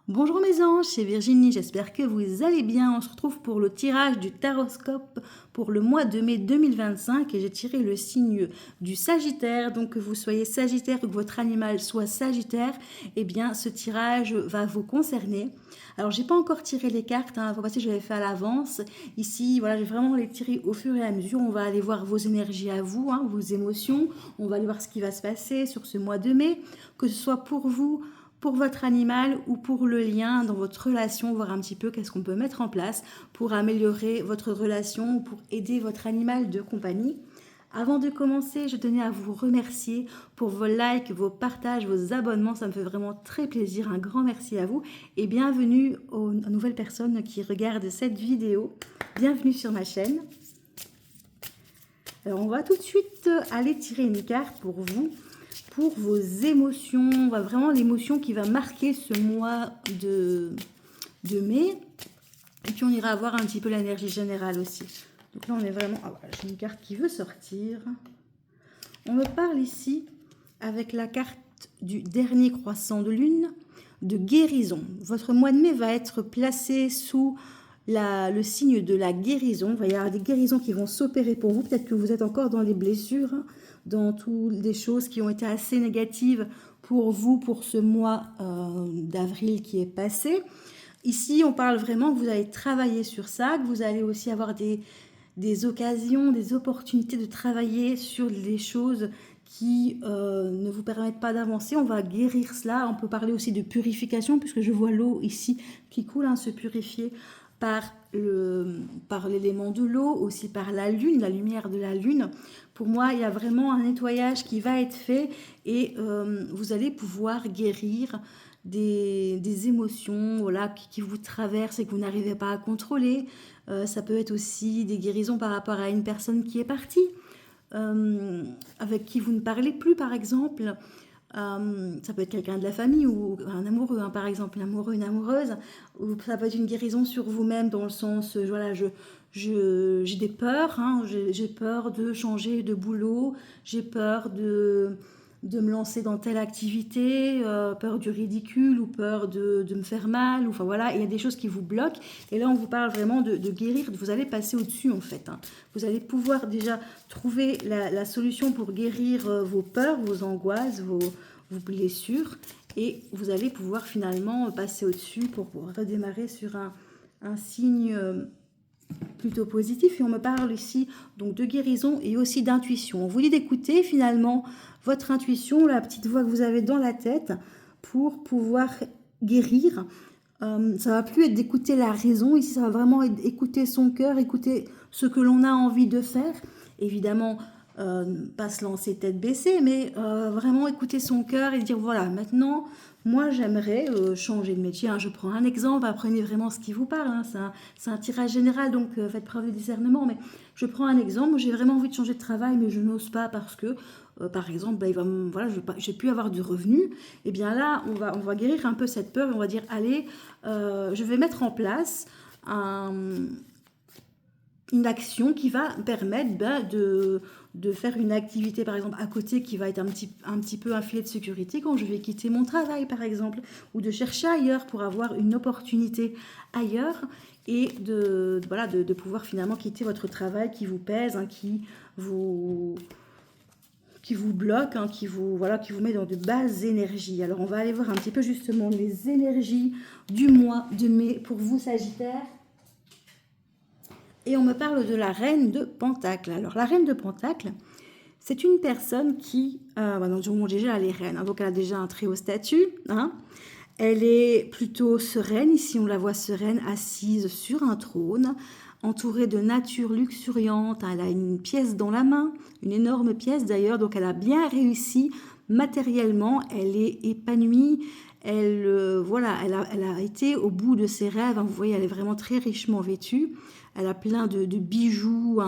Bonjour mes anges, c'est Virginie, j'espère que vous allez bien. On se retrouve pour le tirage du Taroscope pour le mois de mai 2025 et j'ai tiré le signe du Sagittaire. Donc que vous soyez Sagittaire ou que votre animal soit Sagittaire, eh bien ce tirage va vous concerner. Alors j'ai pas encore tiré les cartes, faut passer, je l'avais fait à l'avance. Ici, voilà, je vais vraiment les tirer au fur et à mesure. On va aller voir vos énergies à vous, vos émotions. On va aller voir ce qui va se passer sur ce mois de mai, que ce soit pour vous, pour votre animal ou pour le lien dans votre relation, voir un petit peu qu'est-ce qu'on peut mettre en place pour améliorer votre relation ou pour aider votre animal de compagnie. Avant de commencer, je tenais à vous remercier pour vos likes, vos partages, vos abonnements. Ça me fait vraiment très plaisir. Un grand merci à vous et bienvenue aux nouvelles personnes qui regardent cette vidéo. Bienvenue sur ma chaîne. Alors, on va tout de suite aller tirer une carte pour vous. Pour vos émotions, vraiment l'émotion qui va marquer ce mois de mai. Et puis on ira voir un petit peu l'énergie générale aussi. Donc là on est vraiment... Ah voilà, j'ai une carte qui veut sortir. On me parle ici avec la carte du dernier croissant de lune de guérison. Votre mois de mai va être placé sous le signe de la guérison. Il va y avoir des guérisons qui vont s'opérer pour vous. Peut-être que vous êtes encore dans les blessures, dans toutes les choses qui ont été assez négatives pour vous, pour ce mois d'avril qui est passé. Ici, on parle vraiment que vous allez travailler sur ça, que vous allez aussi avoir des occasions, des opportunités de travailler sur les choses qui ne vous permettent pas d'avancer. On va guérir cela. On peut parler aussi de purification, puisque je vois l'eau ici qui coule, se purifier par l'élément de l'eau, aussi par la lune, la lumière de la lune. Pour moi, il y a vraiment un nettoyage qui va être fait et vous allez pouvoir guérir des émotions qui vous traversent et que vous n'arrivez pas à contrôler. Ça peut être aussi des guérisons par rapport à une personne qui est partie, avec qui vous ne parlez plus, par exemple. Ça peut être quelqu'un de la famille ou un amoureux, par exemple, un amoureux, une amoureuse, ou ça peut être une guérison sur vous-même dans le sens, voilà, j'ai des peurs, j'ai peur de changer de boulot, j'ai peur de me lancer dans telle activité, peur du ridicule ou peur de me faire mal, enfin voilà, il y a des choses qui vous bloquent et là on vous parle vraiment de guérir, vous allez passer au-dessus en fait, Vous allez pouvoir déjà trouver la solution pour guérir vos peurs, vos angoisses, vos blessures et vous allez pouvoir finalement passer au-dessus pour redémarrer sur un signe plutôt positif. Et on me parle ici donc de guérison et aussi d'intuition. On vous dit d'écouter finalement votre intuition, la petite voix que vous avez dans la tête pour pouvoir guérir. Ça va plus être d'écouter la raison, ici ça va vraiment être écouter son cœur, écouter ce que l'on a envie de faire. Évidemment, pas se lancer tête baissée, mais vraiment écouter son cœur et dire voilà, maintenant, moi j'aimerais changer de métier. Je prends un exemple, apprenez vraiment ce qui vous parle. C'est un tirage général, donc faites preuve de discernement. Mais je prends un exemple, j'ai vraiment envie de changer de travail, mais je n'ose pas parce que, par exemple, je vais plus avoir de revenus. Et bien là, on va guérir un peu cette peur et on va dire allez, je vais mettre en place une action qui va permettre de faire une activité par exemple à côté qui va être un petit peu un filet de sécurité quand je vais quitter mon travail par exemple, ou de chercher ailleurs pour avoir une opportunité ailleurs et de pouvoir finalement quitter votre travail qui vous pèse, qui vous bloque, qui vous met dans de basses énergies. Alors on va aller voir un petit peu justement les énergies du mois de mai pour vous Sagittaire. Et on me parle de la reine de Pentacle. Alors la reine de Pentacle, c'est une personne qui, déjà elle est reine, donc elle a déjà un très haut statut. Elle est plutôt sereine, ici on la voit sereine, assise sur un trône, entourée de nature luxuriante. Elle a une pièce dans la main, une énorme pièce d'ailleurs, donc elle a bien réussi matériellement, elle est épanouie. Elle a été au bout de ses rêves. Vous voyez, elle est vraiment très richement vêtue. Elle a plein de bijoux,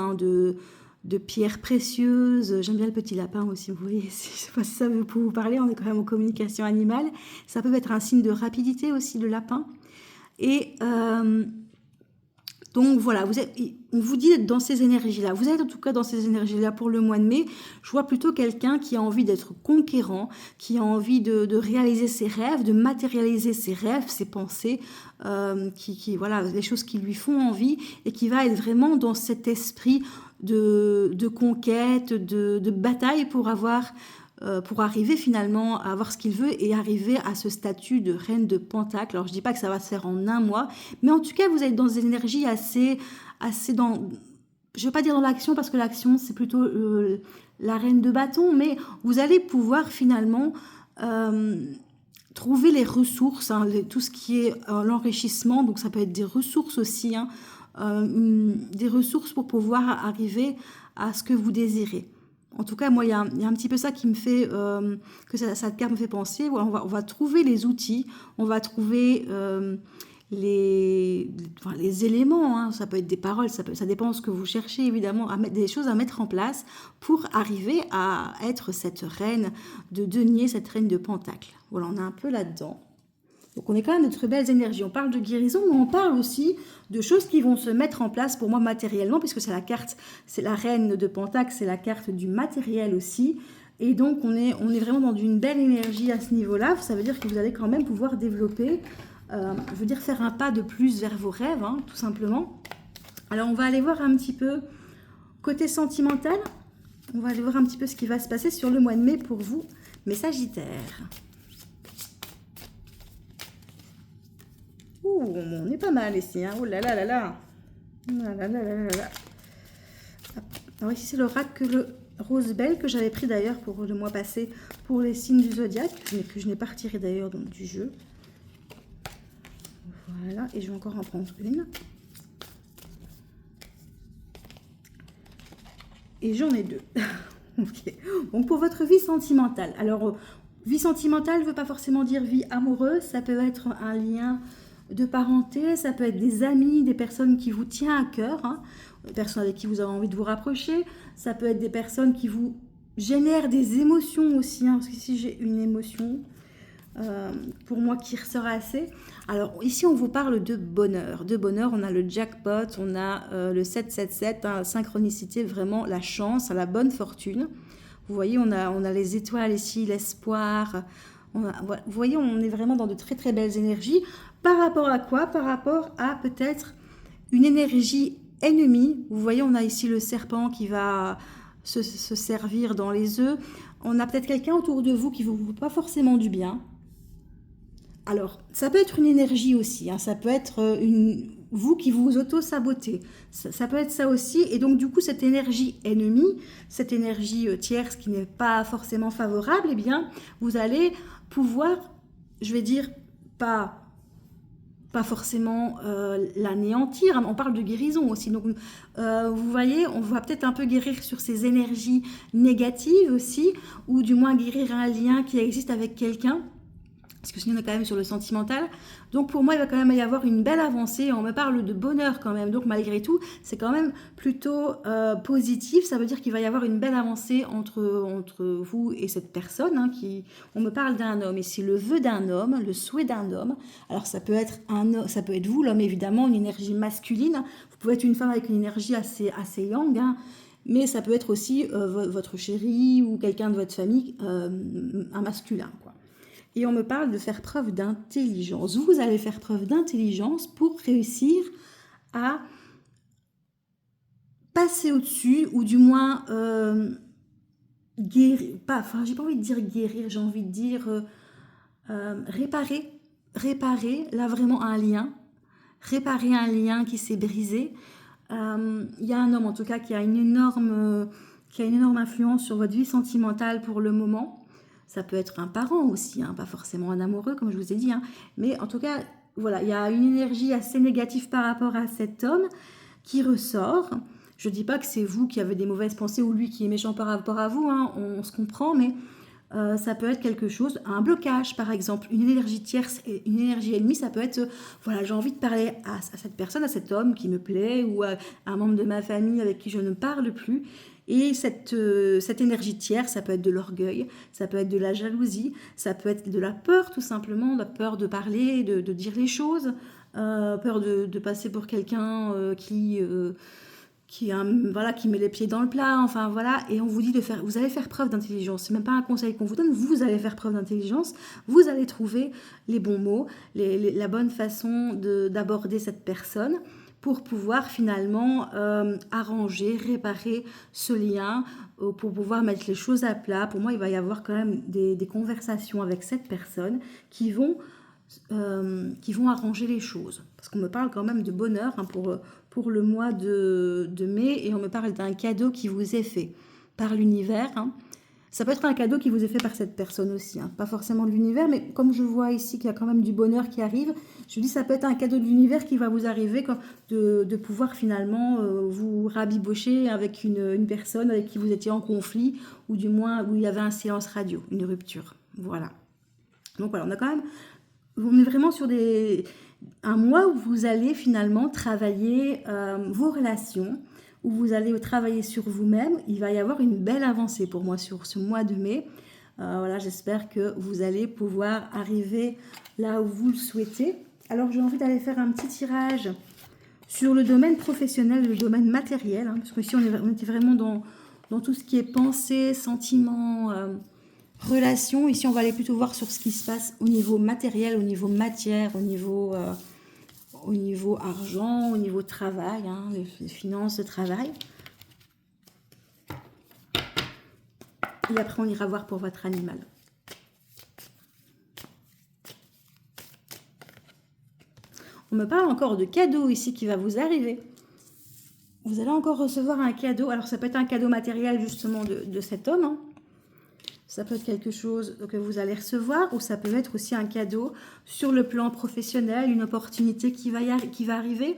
de pierres précieuses. J'aime bien le petit lapin aussi, vous voyez. Je ne sais pas si ça veut pour vous parler, on est quand même en communication animale. Ça peut être un signe de rapidité aussi, le lapin. Et Donc voilà, on vous dit d'être dans ces énergies-là. Vous êtes en tout cas dans ces énergies-là pour le mois de mai. Je vois plutôt quelqu'un qui a envie d'être conquérant, qui a envie de réaliser ses rêves, de matérialiser ses rêves, ses pensées, voilà, les choses qui lui font envie et qui va être vraiment dans cet esprit de conquête, de bataille pour arriver finalement à avoir ce qu'il veut et arriver à ce statut de reine de Pentacle. Alors je dis pas que ça va se faire en un mois, mais en tout cas vous êtes dans une énergie assez dans, je vais pas dire dans l'action parce que l'action c'est plutôt la reine de bâton, mais vous allez pouvoir finalement trouver les ressources, hein, tout ce qui est l'enrichissement, donc ça peut être des ressources aussi, hein, des ressources pour pouvoir arriver à ce que vous désirez. En tout cas, moi, il y a un petit peu ça qui me fait, que cette carte me fait penser. On va trouver les outils, on va trouver les éléments, hein. Ça peut être des paroles, ça dépend de ce que vous cherchez, évidemment, des choses à mettre en place pour arriver à être cette reine de denier, cette reine de Pentacle. Voilà, on est un peu là-dedans. Donc on est quand même de très belles énergies. On parle de guérison, mais on parle aussi de choses qui vont se mettre en place pour moi matériellement, puisque c'est la carte, c'est la reine de Pentacle, c'est la carte du matériel aussi. Et donc on est vraiment dans une belle énergie à ce niveau-là. Ça veut dire que vous allez quand même pouvoir développer, je veux dire faire un pas de plus vers vos rêves, hein, tout simplement. Alors on va aller voir un petit peu côté sentimental. On va aller voir un petit peu ce qui va se passer sur le mois de mai pour vous, mes Sagittaires. Ouh, on est pas mal ici, hein. Oh là là là là. Là là là là là. Alors ici c'est l'oracle Rose Belle que j'avais pris d'ailleurs pour le mois passé pour les signes du zodiaque, mais que je n'ai pas retiré d'ailleurs du jeu. Voilà, et je vais encore en prendre une. Et j'en ai deux. Ok. Donc pour votre vie sentimentale. Alors, vie sentimentale ne veut pas forcément dire vie amoureuse, ça peut être un lien de parenté, ça peut être des amis, des personnes qui vous tiennent à cœur, hein, des personnes avec qui vous avez envie de vous rapprocher, ça peut être des personnes qui vous génèrent des émotions aussi, hein, parce qu'ici j'ai une émotion pour moi qui ressort assez. Alors ici on vous parle de bonheur, on a le jackpot, on a le 777, hein, synchronicité, vraiment la chance, la bonne fortune. Vous voyez, on a les étoiles ici, l'espoir. Vous voyez, on est vraiment dans de très très belles énergies. Par rapport à quoi? Par rapport à peut-être une énergie ennemie. Vous voyez, on a ici le serpent qui va se servir dans les œufs. On a peut-être quelqu'un autour de vous qui ne vous veut pas forcément du bien. Alors, ça peut être une énergie aussi. Hein, ça peut être vous qui vous auto-sabotez. Ça peut être ça aussi. Et donc, du coup, cette énergie ennemie, cette énergie tierce qui n'est pas forcément favorable, eh bien, vous allez pouvoir, je vais dire, pas forcément l'anéantir. On parle de guérison aussi. Donc, vous voyez, on va peut-être un peu guérir sur ces énergies négatives aussi, ou du moins guérir un lien qui existe avec quelqu'un. Parce que sinon on est quand même sur le sentimental. Donc pour moi, il va quand même y avoir une belle avancée. On me parle de bonheur quand même. Donc malgré tout, c'est quand même plutôt positif. Ça veut dire qu'il va y avoir une belle avancée entre vous et cette personne. Hein, on me parle d'un homme. Ici, le vœu d'un homme, le souhait d'un homme. Alors ça peut être ça peut être vous, l'homme évidemment, une énergie masculine. Vous pouvez être une femme avec une énergie assez yang. Hein. Mais ça peut être aussi votre chéri ou quelqu'un de votre famille, un masculin, quoi. Et on me parle de faire preuve d'intelligence. Vous allez faire preuve d'intelligence pour réussir à passer au-dessus, ou du moins guérir. J'ai pas envie de dire guérir, j'ai envie de dire réparer. Réparer, là vraiment un lien. Réparer un lien qui s'est brisé. Il y a un homme en tout cas qui a une énorme influence sur votre vie sentimentale pour le moment. Ça peut être un parent aussi, hein, pas forcément un amoureux, comme je vous ai dit. Hein. Mais en tout cas, voilà, il y a une énergie assez négative par rapport à cet homme qui ressort. Je ne dis pas que c'est vous qui avez des mauvaises pensées ou lui qui est méchant par rapport à vous, hein, on se comprend, mais ça peut être quelque chose, un blocage par exemple, une énergie tierce et une énergie ennemie, ça peut être, voilà, j'ai envie de parler à cette personne, à cet homme qui me plaît, ou à un membre de ma famille avec qui je ne parle plus. Et cette énergie tiers, ça peut être de l'orgueil, ça peut être de la jalousie, ça peut être de la peur tout simplement, la peur de parler, de dire les choses, peur de passer pour quelqu'un voilà, qui met les pieds dans le plat, enfin voilà, et on vous dit vous allez faire preuve d'intelligence, c'est même pas un conseil qu'on vous donne, vous allez faire preuve d'intelligence, vous allez trouver les bons mots, la bonne façon d'aborder cette personne pour pouvoir finalement arranger, réparer ce lien, pour pouvoir mettre les choses à plat. Pour moi, il va y avoir quand même des conversations avec cette personne qui vont arranger les choses. Parce qu'on me parle quand même de bonheur pour le mois de mai, et on me parle d'un cadeau qui vous est fait par l'univers. Ça peut être un cadeau qui vous est fait par cette personne aussi, pas forcément de l'univers, mais comme je vois ici qu'il y a quand même du bonheur qui arrive, je dis ça peut être un cadeau de l'univers qui va vous arriver, de pouvoir finalement vous rabibocher avec une personne avec qui vous étiez en conflit, ou du moins où il y avait un silence radio, une rupture. Voilà. Donc voilà, on est vraiment sur un mois où vous allez finalement travailler vos relations, où vous allez travailler sur vous-même. Il va y avoir une belle avancée pour moi sur ce mois de mai. Voilà, j'espère que vous allez pouvoir arriver là où vous le souhaitez. Alors j'ai envie d'aller faire un petit tirage sur le domaine professionnel, le domaine matériel, parce qu'ici on était vraiment dans tout ce qui est pensée, sentiment, relation. Ici, on va aller plutôt voir sur ce qui se passe au niveau matériel, au niveau matière, au niveau argent, au niveau travail, les finances, le travail. Et après, on ira voir pour votre animal. On me parle encore de cadeau ici qui va vous arriver. Vous allez encore recevoir un cadeau. Alors, ça peut être un cadeau matériel justement de cet homme, Ça peut être quelque chose que vous allez recevoir, ou ça peut être aussi un cadeau sur le plan professionnel, une opportunité qui va arriver.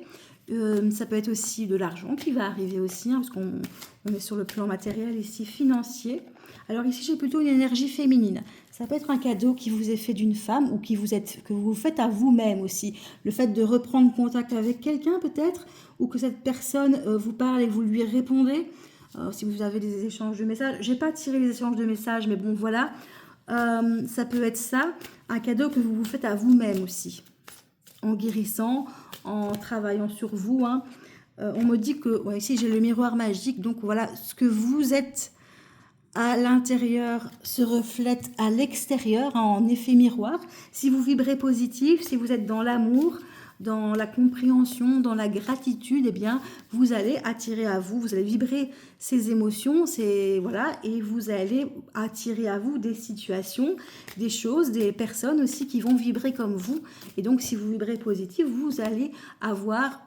Ça peut être aussi de l'argent qui va arriver aussi, parce qu'on est sur le plan matériel ici, financier. Alors ici, j'ai plutôt une énergie féminine. Ça peut être un cadeau qui vous est fait d'une femme, ou que vous faites à vous-même aussi. Le fait de reprendre contact avec quelqu'un peut-être, ou que cette personne vous parle et vous lui répondez. Si vous avez des échanges de messages, j'ai pas tiré les échanges de messages, mais bon voilà, ça peut être ça, un cadeau que vous vous faites à vous-même aussi, en guérissant, en travaillant sur vous. On me dit que, ici j'ai le miroir magique, donc voilà, ce que vous êtes à l'intérieur se reflète à l'extérieur, en effet miroir. Si vous vibrez positif, si vous êtes dans l'amour, dans la compréhension, dans la gratitude, eh bien, vous allez attirer à vous, vous allez vibrer ces émotions, et vous allez attirer à vous des situations, des choses, des personnes aussi qui vont vibrer comme vous. Et donc, si vous vibrez positif, vous allez avoir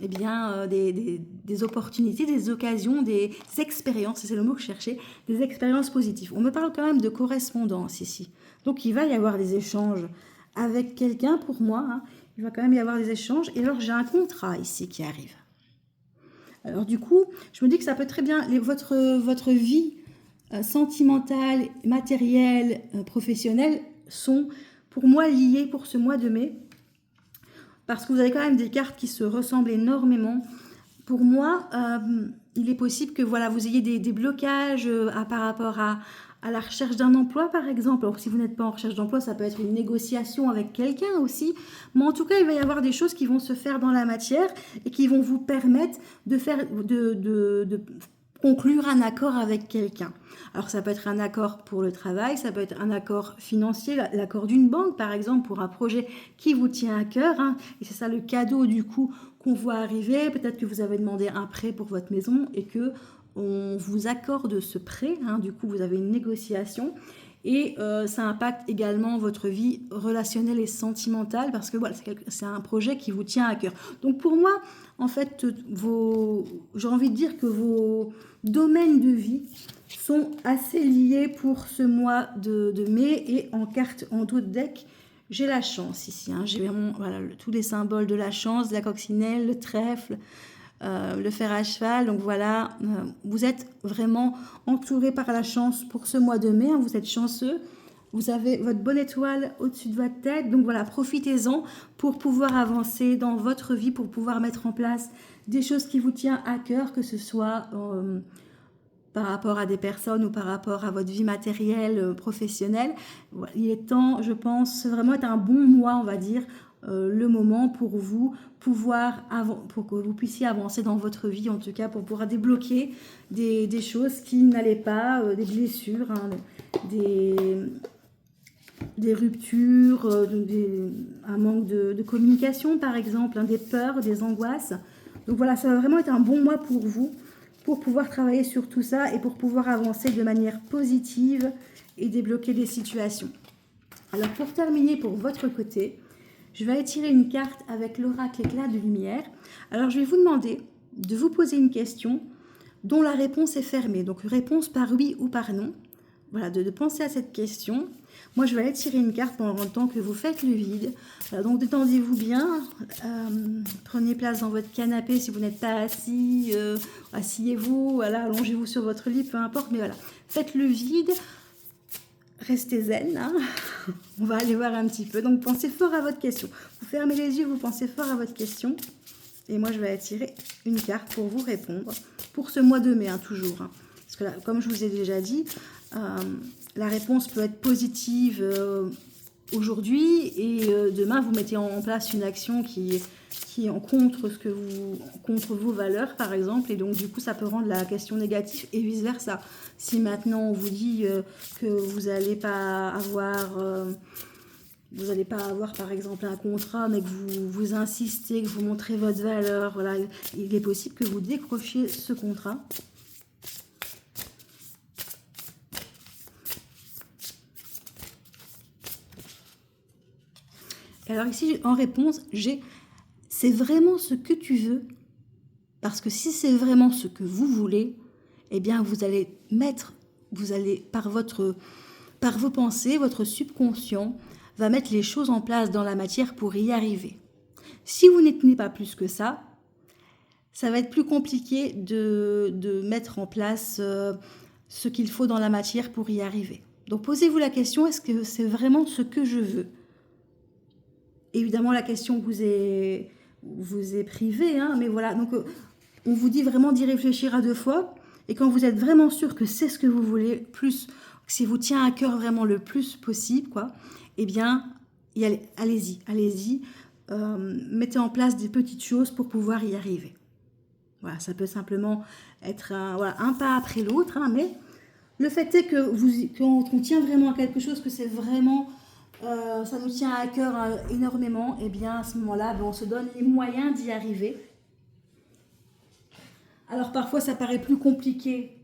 des opportunités, des occasions, des expériences, c'est le mot que je cherchais, des expériences positives. On me parle quand même de correspondance ici. Donc, il va y avoir des échanges avec quelqu'un pour moi, Il va quand même y avoir des échanges. Et alors, j'ai un contrat ici qui arrive. Alors, du coup, je me dis que ça peut très bien... Votre vie sentimentale, matérielle, professionnelle sont, pour moi, liées pour ce mois de mai. Parce que vous avez quand même des cartes qui se ressemblent énormément. Pour moi, il est possible que vous ayez des blocages par rapport à la recherche d'un emploi, par exemple. Alors, si vous n'êtes pas en recherche d'emploi, ça peut être une négociation avec quelqu'un aussi. Mais en tout cas, il va y avoir des choses qui vont se faire dans la matière et qui vont vous permettre de conclure un accord avec quelqu'un. Alors, ça peut être un accord pour le travail, ça peut être un accord financier, l'accord d'une banque, par exemple, pour un projet qui vous tient à cœur. Et c'est ça le cadeau, du coup, qu'on voit arriver. Peut-être que vous avez demandé un prêt pour votre maison et que on vous accorde ce prêt, du coup vous avez une négociation, et ça impacte également votre vie relationnelle et sentimentale, parce que c'est un projet qui vous tient à cœur. Donc pour moi, en fait, j'ai envie de dire que vos domaines de vie sont assez liés pour ce mois de mai. Et en carte, en dos de deck, j'ai la chance ici, j'ai vraiment tous les symboles de la chance, la coccinelle, le trèfle, le fer à cheval. Donc voilà, vous êtes vraiment entouré par la chance pour ce mois de mai, vous êtes chanceux, vous avez votre bonne étoile au-dessus de votre tête. Donc voilà, profitez-en pour pouvoir avancer dans votre vie, pour pouvoir mettre en place des choses qui vous tiennent à cœur, que ce soit par rapport à des personnes ou par rapport à votre vie matérielle, professionnelle. Il est temps, je pense, vraiment être un bon mois, on va dire, le moment pour vous pour que vous puissiez avancer dans votre vie, en tout cas pour pouvoir débloquer des choses qui n'allaient pas, des blessures, hein, des ruptures, un manque de communication par exemple, hein, des peurs, des angoisses. Donc voilà, ça va vraiment être un bon mois pour vous, pour pouvoir travailler sur tout ça et pour pouvoir avancer de manière positive et débloquer des situations. Alors pour terminer pour votre côté, je vais aller tirer une carte avec l'oracle éclat de lumière. Alors je vais vous demander de vous poser une question dont la réponse est fermée. Donc réponse par oui ou par non. Voilà, de penser à cette question. Moi, je vais aller tirer une carte pendant le temps que vous faites le vide. Voilà, donc détendez-vous bien. Prenez place dans votre canapé si vous n'êtes pas assis. Asseyez-vous, voilà, allongez-vous sur votre lit, peu importe. Mais voilà, faites le vide. Restez zen. Hein. On va aller voir un petit peu. Donc, pensez fort à votre question. Vous fermez les yeux, vous pensez fort à votre question. Et moi, je vais tirer une carte pour vous répondre. Pour ce mois de mai, hein, toujours. Hein. Parce que là, comme je vous ai déjà dit, la réponse peut être positive aujourd'hui et demain, vous mettez en place une action qui est en contre vos valeurs, par exemple. Et donc, du coup, ça peut rendre la question négative et vice-versa. Si maintenant, on vous dit que vous n'allez pas avoir... vous n'allez pas avoir, par exemple, un contrat, mais que vous insistez, que vous montrez votre valeur. Voilà, il est possible que vous décrochiez ce contrat. Alors ici, en réponse, j'ai « c'est vraiment ce que tu veux ». Parce que si c'est vraiment ce que vous voulez, eh bien, vous allez par vos pensées, votre subconscient va mettre les choses en place dans la matière pour y arriver. Si vous n'y tenez pas plus que ça va être plus compliqué de mettre en place ce qu'il faut dans la matière pour y arriver. Donc, posez-vous la question, est-ce que c'est vraiment ce que je veux ? Évidemment, la question vous est privée, hein, mais voilà. Donc, on vous dit vraiment d'y réfléchir à 2 fois. Et quand vous êtes vraiment sûr que c'est ce que vous voulez, plus, si vous tient à cœur vraiment le plus possible, quoi, eh bien, allez-y. Mettez en place des petites choses pour pouvoir y arriver. Voilà, ça peut simplement être un pas après l'autre, hein, mais le fait est que qu'on tient vraiment à quelque chose, que c'est vraiment... ça nous tient à cœur énormément, et bien à ce moment-là, on se donne les moyens d'y arriver. Alors parfois ça paraît plus compliqué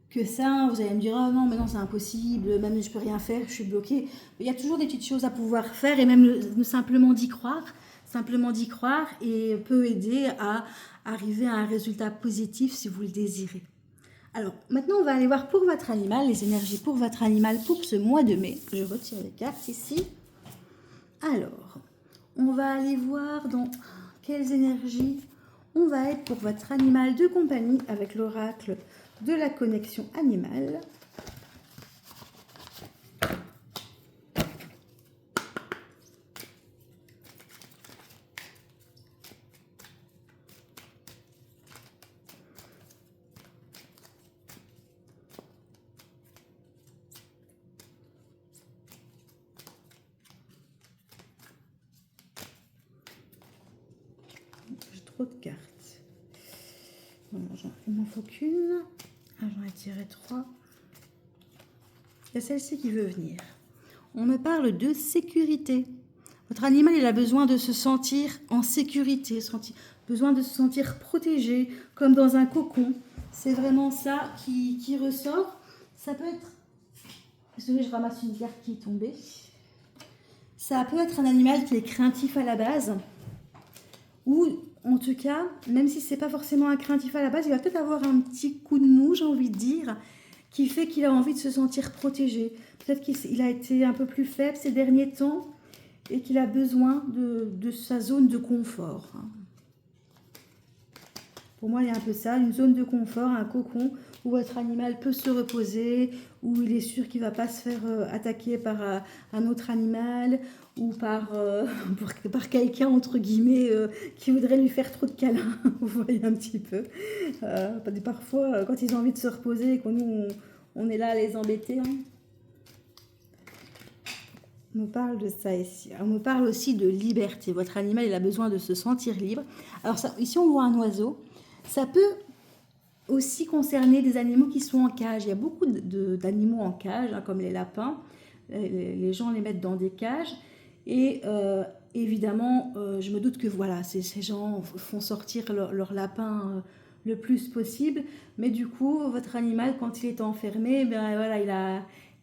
que ça, vous allez me dire « Ah non, mais non, c'est impossible, même je peux rien faire, je suis bloquée ». Il y a toujours des petites choses à pouvoir faire, et même simplement d'y croire et peut aider à arriver à un résultat positif si vous le désirez. Alors, maintenant, on va aller voir pour votre animal, les énergies pour votre animal pour ce mois de mai. Je retire les cartes ici. Alors, on va aller voir dans quelles énergies on va être pour votre animal de compagnie avec l'oracle de la connexion animale. De cartes. Bon, il m'en faut qu'une. J'en ai tiré 3. Il y a celle-ci qui veut venir. On me parle de sécurité. Votre animal, il a besoin de se sentir en sécurité, besoin de se sentir protégé, comme dans un cocon. C'est vraiment ça qui ressort. Ça peut être... Désolée, je ramasse une carte qui est tombée. Ça peut être un animal qui est craintif à la base, ou en tout cas, même si c'est pas forcément un craintif à la base, il va peut-être avoir un petit coup de mou, j'ai envie de dire, qui fait qu'il a envie de se sentir protégé. Peut-être qu'il a été un peu plus faible ces derniers temps et qu'il a besoin de sa zone de confort. Pour moi, il y a un peu ça, une zone de confort, un cocon où votre animal peut se reposer, où il est sûr qu'il ne va pas se faire attaquer par un autre animal ou par quelqu'un, entre guillemets, qui voudrait lui faire trop de câlins. Vous voyez un petit peu. Parfois, quand ils ont envie de se reposer et qu'on nous, on est là à les embêter, hein. On me parle de ça ici. On me parle aussi de liberté. Votre animal, il a besoin de se sentir libre. Alors ça, ici, on voit un oiseau. Ça peut aussi concerner des animaux qui sont en cage. Il y a beaucoup d'animaux en cage, hein, comme les lapins. Les gens les mettent dans des cages. Et évidemment, je me doute que voilà, ces gens font sortir leur lapin le plus possible. Mais du coup, votre animal, quand il est enfermé, ben voilà,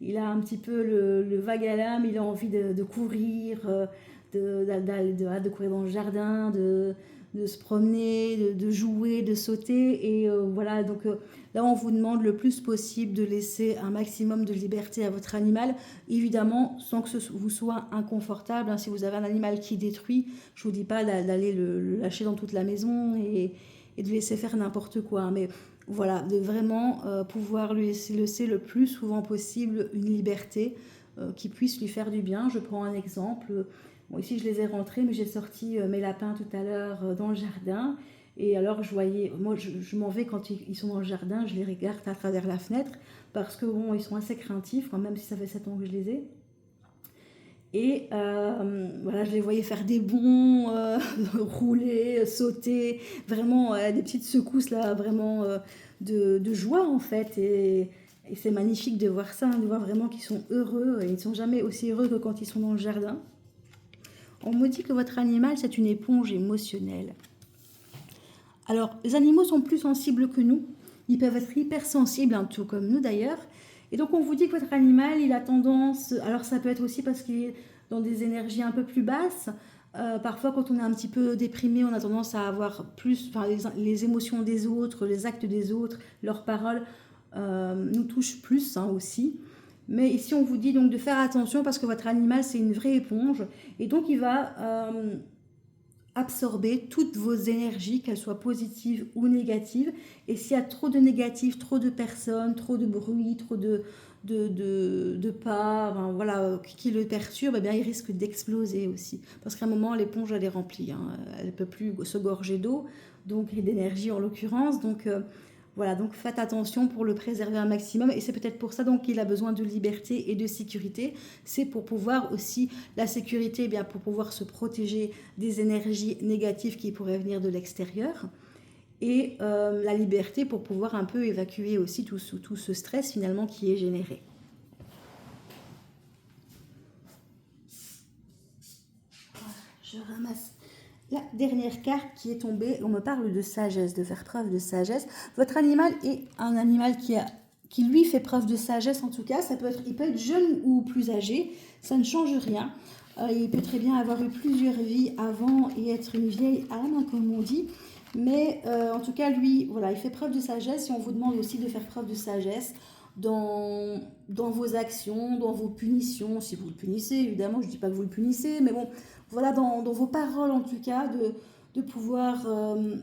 il a un petit peu le vague à l'âme, il a envie de courir, de courir dans le jardin, de se promener, de jouer, de sauter. Et voilà, donc là, on vous demande le plus possible de laisser un maximum de liberté à votre animal, évidemment, sans que ce vous soit inconfortable, hein. Si vous avez un animal qui détruit, je ne vous dis pas d'aller le lâcher dans toute la maison et de laisser faire n'importe quoi, hein. Mais voilà, de vraiment pouvoir lui laisser le plus souvent possible une liberté qui puisse lui faire du bien. Je prends un exemple. Bon, ici, je les ai rentrés, mais j'ai sorti mes lapins tout à l'heure dans le jardin. Et alors, je voyais, moi, je m'en vais quand ils sont dans le jardin, je les regarde à travers la fenêtre parce que bon, ils sont assez craintifs, quand même si ça fait 7 ans que je les ai. Et voilà, je les voyais faire des bonds, rouler, sauter, vraiment des petites secousses là, vraiment de joie en fait. Et c'est magnifique de voir ça, hein, de voir vraiment qu'ils sont heureux. Ils ne sont jamais aussi heureux que quand ils sont dans le jardin. On me dit que votre animal, c'est une éponge émotionnelle. Alors, les animaux sont plus sensibles que nous. Ils peuvent être hypersensibles, hein, tout comme nous d'ailleurs. Et donc, on vous dit que votre animal, il a tendance... Alors, ça peut être aussi parce qu'il est dans des énergies un peu plus basses. Parfois, quand on est un petit peu déprimé, on a tendance à avoir plus... Enfin, les émotions des autres, les actes des autres, leurs paroles nous touchent plus, hein, aussi. Mais ici, on vous dit donc de faire attention parce que votre animal, c'est une vraie éponge. Et donc, il va absorber toutes vos énergies, qu'elles soient positives ou négatives. Et s'il y a trop de négatifs, trop de personnes, trop de bruit, trop de pas, enfin, voilà, qui le perturbe, eh bien, il risque d'exploser aussi. Parce qu'à un moment, l'éponge, elle est remplie, hein. Elle ne peut plus se gorger d'eau, donc, et d'énergie en l'occurrence. Donc, voilà, donc faites attention pour le préserver un maximum. Et c'est peut-être pour ça donc qu'il a besoin de liberté et de sécurité. C'est pour pouvoir aussi, la sécurité, eh bien, pour pouvoir se protéger des énergies négatives qui pourraient venir de l'extérieur. Et la liberté pour pouvoir un peu évacuer aussi tout ce stress finalement qui est généré. Je ramasse la dernière carte qui est tombée. On me parle de sagesse, de faire preuve de sagesse. Votre animal est un animal qui lui fait preuve de sagesse en tout cas. Il peut être jeune ou plus âgé, ça ne change rien. Il peut très bien avoir eu plusieurs vies avant et être une vieille âme, hein, comme on dit. Mais en tout cas, lui, voilà, il fait preuve de sagesse et on vous demande aussi de faire preuve de sagesse dans vos actions, dans vos punitions, si vous le punissez, évidemment, je ne dis pas que vous le punissez, mais bon, voilà, dans vos paroles en tout cas, de pouvoir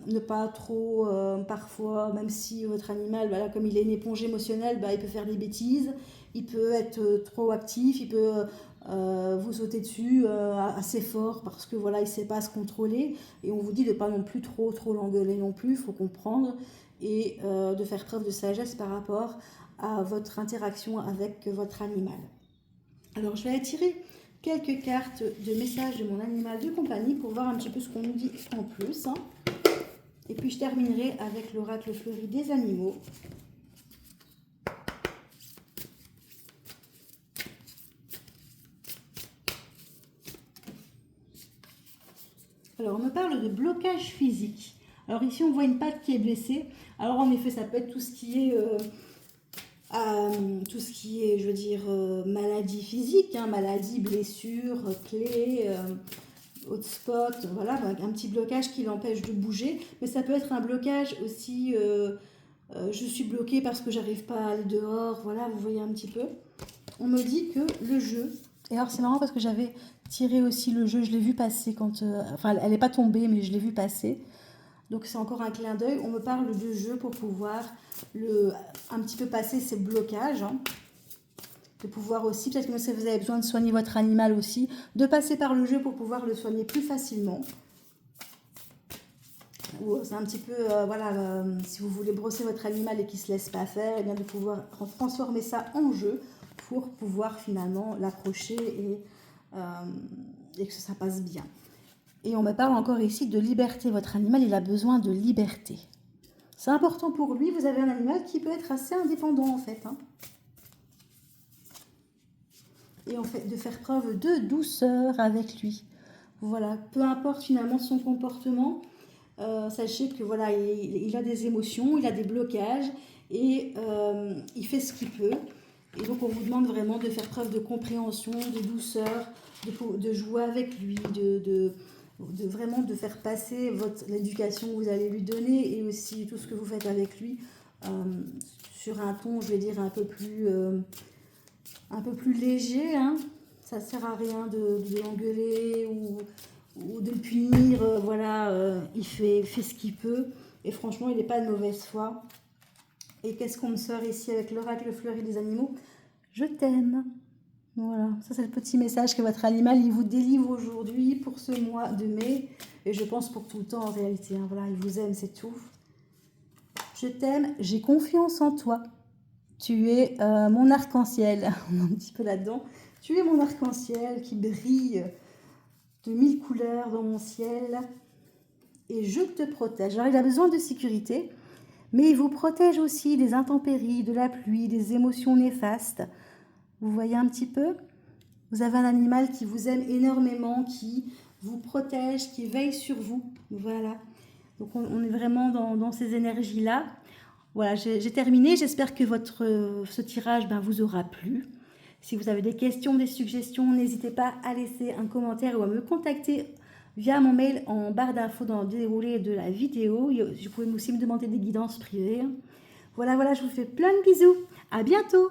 ne pas trop, parfois, même si votre animal, voilà, comme il est une éponge émotionnelle, bah, il peut faire des bêtises, il peut être trop actif, il peut vous sauter dessus assez fort parce que voilà, il ne sait pas se contrôler. Et on vous dit de ne pas non plus trop l'engueuler non plus, il faut comprendre, et de faire preuve de sagesse par rapport à votre interaction avec votre animal. Alors, je vais tirer quelques cartes de messages de mon animal de compagnie pour voir un petit peu ce qu'on nous dit en plus, hein. Et puis, je terminerai avec l'oracle fleuri des animaux. Alors, on me parle de blocage physique. Alors, ici, on voit une patte qui est blessée. Alors, en effet, ça peut être tout ce qui est, je veux dire, maladie physique, hein, maladie, blessure, clé, hotspot, voilà, un petit blocage qui l'empêche de bouger. Mais ça peut être un blocage aussi, je suis bloquée parce que j'arrive pas à aller dehors, voilà, vous voyez un petit peu. On me dit que le jeu, et alors c'est marrant parce que j'avais tiré aussi le jeu, je l'ai vu passer quand, enfin elle n'est pas tombée mais je l'ai vu passer. Donc c'est encore un clin d'œil. On me parle de jeu pour pouvoir un petit peu passer ces blocages. Hein. De pouvoir aussi, peut-être que si vous avez besoin de soigner votre animal aussi, de passer par le jeu pour pouvoir le soigner plus facilement. C'est un petit peu, voilà, si vous voulez brosser votre animal et qu'il ne se laisse pas faire, et bien de pouvoir transformer ça en jeu pour pouvoir finalement l'approcher et que ça passe bien. Et on me parle encore ici de liberté. Votre animal, il a besoin de liberté. C'est important pour lui. Vous avez un animal qui peut être assez indépendant en fait. Hein. Et en fait, de faire preuve de douceur avec lui. Voilà, peu importe finalement son comportement. Sachez que voilà, il a des émotions, il a des blocages et il fait ce qu'il peut. Et donc on vous demande vraiment de faire preuve de compréhension, de douceur, de jouer avec lui, vraiment de faire passer l'éducation que vous allez lui donner et aussi tout ce que vous faites avec lui sur un ton, je vais dire, un peu plus léger. Hein. Ça ne sert à rien de l'engueuler ou de le punir, voilà, il fait ce qu'il peut. Et franchement, il n'est pas de mauvaise foi. Et qu'est-ce qu'on me sort ici avec l'oracle fleuri des animaux? Je t'aime. Voilà, ça c'est le petit message que votre animal, il vous délivre aujourd'hui pour ce mois de mai. Et je pense pour tout le temps en réalité. Hein. Voilà, il vous aime, c'est tout. Je t'aime, j'ai confiance en toi. Tu es mon arc-en-ciel. On est un petit peu là-dedans. Tu es mon arc-en-ciel qui brille de 1000 couleurs dans mon ciel et je te protège. Alors il a besoin de sécurité, mais il vous protège aussi des intempéries, de la pluie, des émotions néfastes. Vous voyez un petit peu? Vous avez un animal qui vous aime énormément, qui vous protège, qui veille sur vous. Voilà. Donc on est vraiment dans ces énergies-là. Voilà, j'ai terminé. J'espère que ce tirage vous aura plu. Si vous avez des questions, des suggestions, n'hésitez pas à laisser un commentaire ou à me contacter via mon mail en barre d'infos dans le déroulé de la vidéo. Vous pouvez aussi me demander des guidances privées. Voilà, je vous fais plein de bisous. À bientôt!